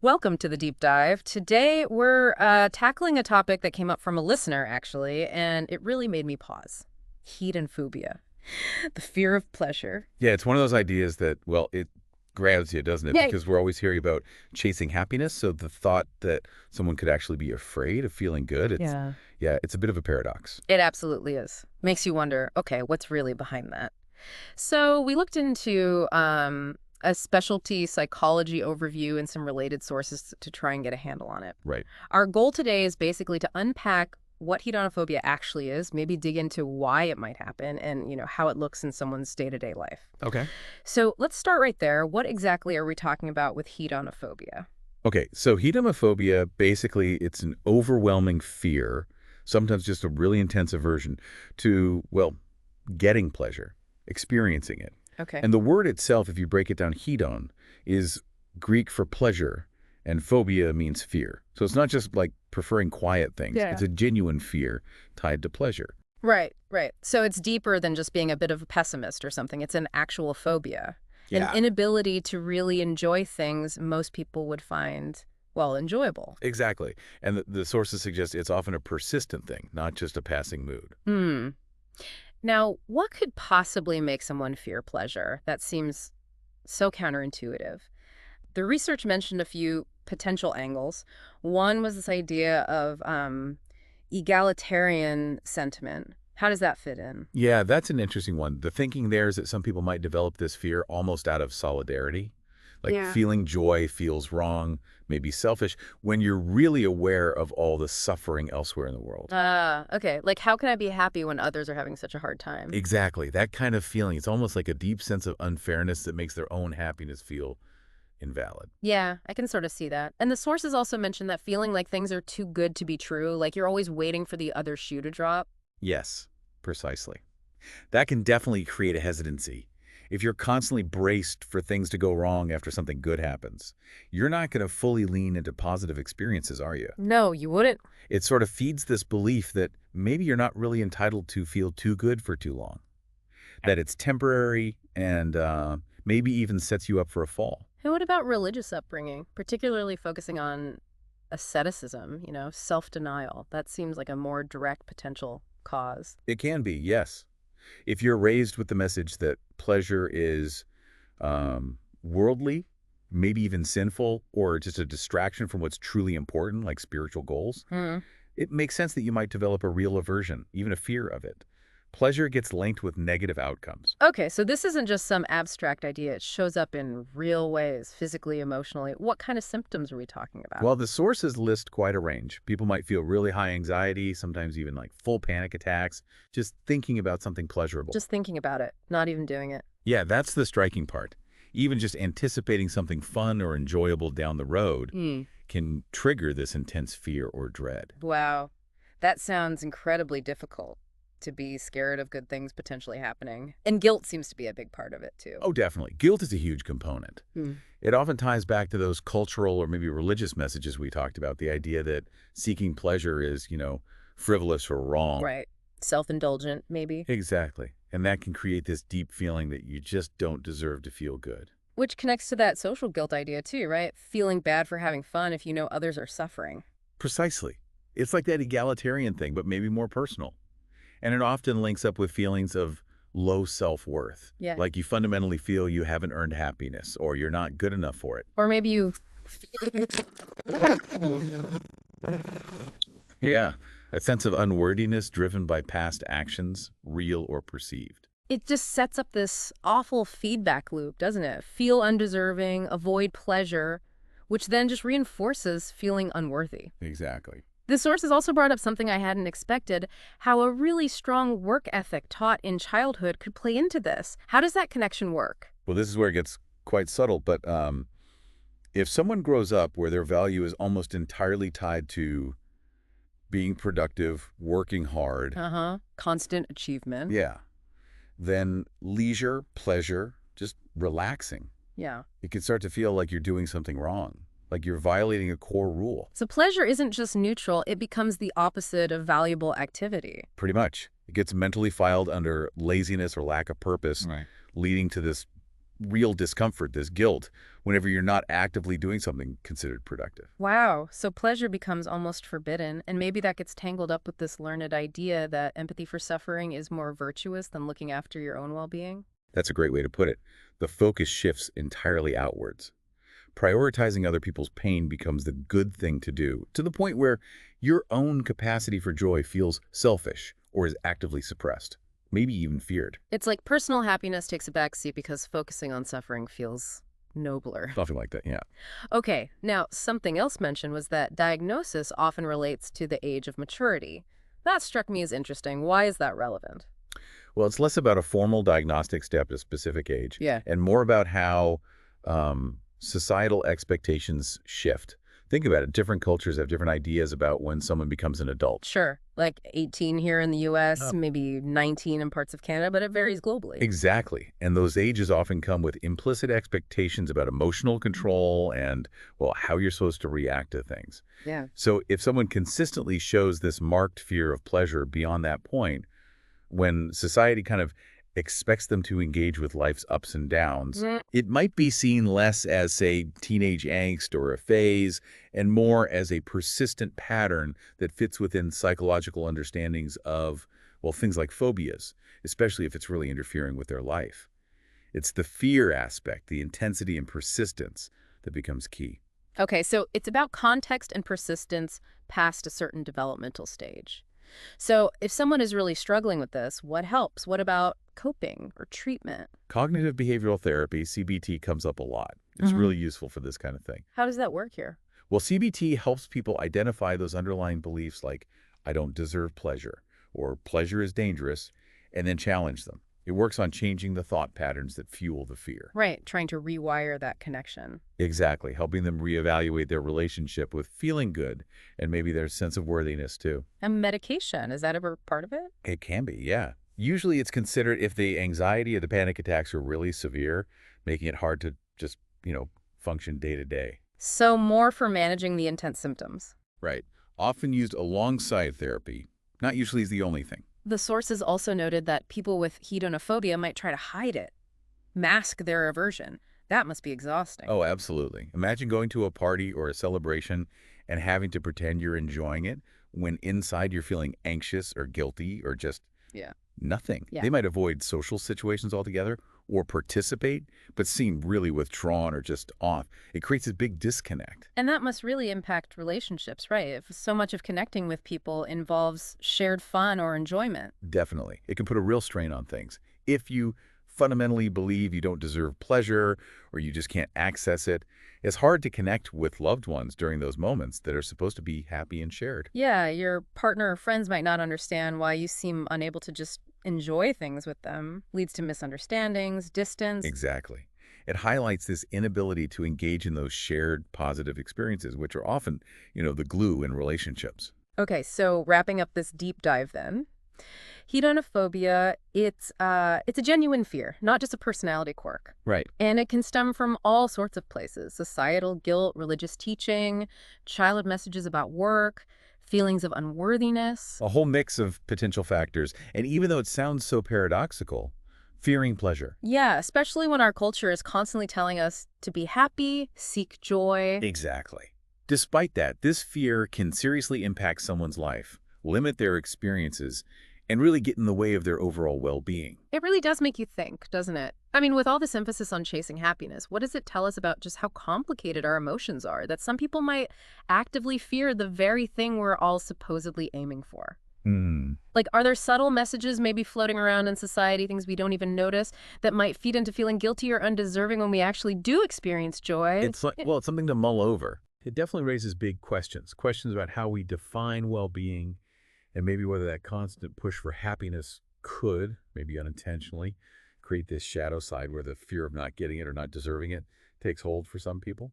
Welcome to the deep dive. Today we're tackling a topic that came up from a listener, actually, and it really made me pause. Hedonophobia, the fear of pleasure. Yeah, it's one of those ideas that, well, it grabs you, doesn't it? Yeah. Because we're always hearing about chasing happiness. So the thought that someone could actually be afraid of feeling good, Yeah. yeah, it's a bit of a paradox. It absolutely is. Makes you wonder, okay, what's really behind that? So we looked into a specialty psychology overview and some related sources to try and get a handle on it. Right. Our goal today is basically to unpack what hedonophobia actually is, maybe dig into why it might happen and, how it looks in someone's day-to-day life. Okay. So let's start right there. What exactly are we talking about with hedonophobia? Okay, so hedonophobia, basically, it's an overwhelming fear, sometimes just a really intense aversion to, well, getting pleasure, experiencing it. Okay. And the word itself, if you break it down, hedon, is Greek for pleasure, and phobia means fear. So it's not just like preferring quiet things. Yeah. It's a genuine fear tied to pleasure. Right, right. So it's deeper than just being a bit of a pessimist or something. It's an actual phobia, an Yeah, inability to really enjoy things most people would find, well, enjoyable. exactly. And the sources suggest it's often a persistent thing, not just a passing mood. Hmm. Now, what could possibly make someone fear pleasure? That seems so counterintuitive. The research mentioned a few potential angles. One was this idea of egalitarian sentiment. How does that fit in? Yeah, that's an interesting one. The thinking there is that some people might develop this fear almost out of solidarity. Like Yeah. feeling joy feels wrong, maybe selfish, when you're really aware of all the suffering elsewhere in the world. Ah, okay. Like, how can I be happy when others are having such a hard time? Exactly. That kind of feeling. It's almost like a deep sense of unfairness that makes their own happiness feel invalid. Yeah, I can sort of see that. And the sources also mentioned that feeling like things are too good to be true, like you're always waiting for the other shoe to drop. Yes, precisely. That can definitely create a hesitancy. If you're constantly braced for things to go wrong after something good happens, you're not going to fully lean into positive experiences, are you? No, you wouldn't. It sort of feeds this belief that maybe you're not really entitled to feel too good for too long, that it's temporary and maybe even sets you up for a fall. And what about religious upbringing, particularly focusing on asceticism, self-denial? That seems like a more direct potential cause. It can be, yes. If you're raised with the message that pleasure is worldly, maybe even sinful, or just a distraction from what's truly important, like spiritual goals, Hmm. it makes sense that you might develop a real aversion, even a fear of it. Pleasure gets linked with negative outcomes. Okay, so this isn't just some abstract idea. It shows up in real ways, physically, emotionally. What kind of symptoms are we talking about? While the sources list quite a range, people might feel really high anxiety, sometimes even like full panic attacks, just thinking about something pleasurable. Just thinking about it, not even doing it. Yeah, that's the striking part. Even just anticipating something fun or enjoyable down the road Hmm. can trigger this intense fear or dread. Wow. That sounds incredibly difficult to be scared of good things potentially happening. And guilt seems to be a big part of it, too. Oh, definitely. Guilt is a huge component. Hmm. It often ties back to those cultural or maybe religious messages we talked about, the idea that seeking pleasure is, frivolous or wrong. Right. Self-indulgent, maybe. Exactly. And that can create this deep feeling that you just don't deserve to feel good. Which connects to that social guilt idea, too, right? Feeling bad for having fun if you know others are suffering. Precisely. It's like that egalitarian thing, but maybe more personal. And it often links up with feelings of low self-worth. Yeah. Like you fundamentally feel you haven't earned happiness or you're not good enough for it. Or maybe you. Yeah. A sense of unworthiness driven by past actions, real or perceived. It just sets up this awful feedback loop, doesn't it? Feel undeserving, avoid pleasure, which then just reinforces feeling unworthy. Exactly. The sources also brought up something I hadn't expected, how a really strong work ethic taught in childhood could play into this. How does that connection work? Well, this is where it gets quite subtle, but if someone grows up where their value is almost entirely tied to being productive, working hard, Uh-huh. Constant achievement. yeah, then leisure, pleasure, just relaxing, Yeah. it can start to feel like you're doing something wrong, like you're violating a core rule. So pleasure isn't just neutral, it becomes the opposite of valuable activity. Pretty much. It gets mentally filed under laziness or lack of purpose, Right. leading to this real discomfort, this guilt, whenever you're not actively doing something considered productive. Wow, so pleasure becomes almost forbidden, and maybe that gets tangled up with this learned idea that empathy for suffering is more virtuous than looking after your own well-being? That's a great way to put it. The focus shifts entirely outwards. Prioritizing other people's pain becomes the good thing to do, to the point where your own capacity for joy feels selfish or is actively suppressed, maybe even feared. It's like personal happiness takes a backseat because focusing on suffering feels nobler. Something like that, yeah. Okay, now something else mentioned was that diagnosis often relates to the age of maturity. That struck me as interesting. Why is that relevant? Well, it's less about a formal diagnostic step at a specific age Yeah. and more about how societal expectations shift. Think about it. Different cultures have different ideas about when someone becomes an adult. Sure, like 18 here in the US, maybe 19 in parts of Canada, but it varies globally. Exactly. And those ages often come with implicit expectations about emotional control and, well, how you're supposed to react to things. Yeah. So if someone consistently shows this marked fear of pleasure beyond that point, when society kind of expects them to engage with life's ups and downs, Mm. it might be seen less as, say, teenage angst or a phase, and more as a persistent pattern that fits within psychological understandings of, well, things like phobias, especially if it's really interfering with their life. It's the fear aspect, the intensity and persistence that becomes key. Okay, so it's about context and persistence past a certain developmental stage. So if someone is really struggling with this, what helps? What about coping or treatment? Cognitive behavioral therapy, CBT, comes up a lot. It's Hmm. really useful for this kind of thing. How does that work here? Well, CBT helps people identify those underlying beliefs like, I don't deserve pleasure, or pleasure is dangerous, and then challenge them. It works on changing the thought patterns that fuel the fear. Right, trying to rewire that connection. Exactly, helping them reevaluate their relationship with feeling good and maybe their sense of worthiness too. And medication, is that ever part of it? It can be, yeah. Usually it's considered if the anxiety or the panic attacks are really severe, making it hard to just, function day to day. So more for managing the intense symptoms. Right. Often used alongside therapy. Not usually is the only thing. The sources also noted that people with hedonophobia might try to hide it, mask their aversion. That must be exhausting. Oh, absolutely. Imagine going to a party or a celebration and having to pretend you're enjoying it when inside you're feeling anxious or guilty or just Yeah. nothing. Yeah. They might avoid social situations altogether or participate, but seem really withdrawn or just off. It creates a big disconnect. And that must really impact relationships, right? If so much of connecting with people involves shared fun or enjoyment. Definitely. It can put a real strain on things. If you fundamentally believe you don't deserve pleasure or you just can't access it, it's hard to connect with loved ones during those moments that are supposed to be happy and shared. Yeah, your partner or friends might not understand why you seem unable to just enjoy things with them. Leads to misunderstandings, distance. Exactly. It highlights this inability to engage in those shared positive experiences, which are often, the glue in relationships. Okay, so wrapping up this deep dive then. Hedonophobia, it's a genuine fear, not just a personality quirk. Right. And it can stem from all sorts of places: societal guilt, religious teaching, childhood messages about work, feelings of unworthiness. A whole mix of potential factors. And even though it sounds so paradoxical, fearing pleasure. Yeah, especially when our culture is constantly telling us to be happy, seek joy. Exactly. Despite that, this fear can seriously impact someone's life, limit their experiences, and really get in the way of their overall well-being. It really does make you think, doesn't it? I mean, with all this emphasis on chasing happiness, what does it tell us about just how complicated our emotions are? That some people might actively fear the very thing we're all supposedly aiming for. Hmm. Like, are there subtle messages maybe floating around in society, things we don't even notice, that might feed into feeling guilty or undeserving when we actually do experience joy? It's something to mull over. It definitely raises big questions. Questions about how we define well-being and maybe whether that constant push for happiness could, maybe unintentionally, create this shadow side where the fear of not getting it or not deserving it takes hold for some people.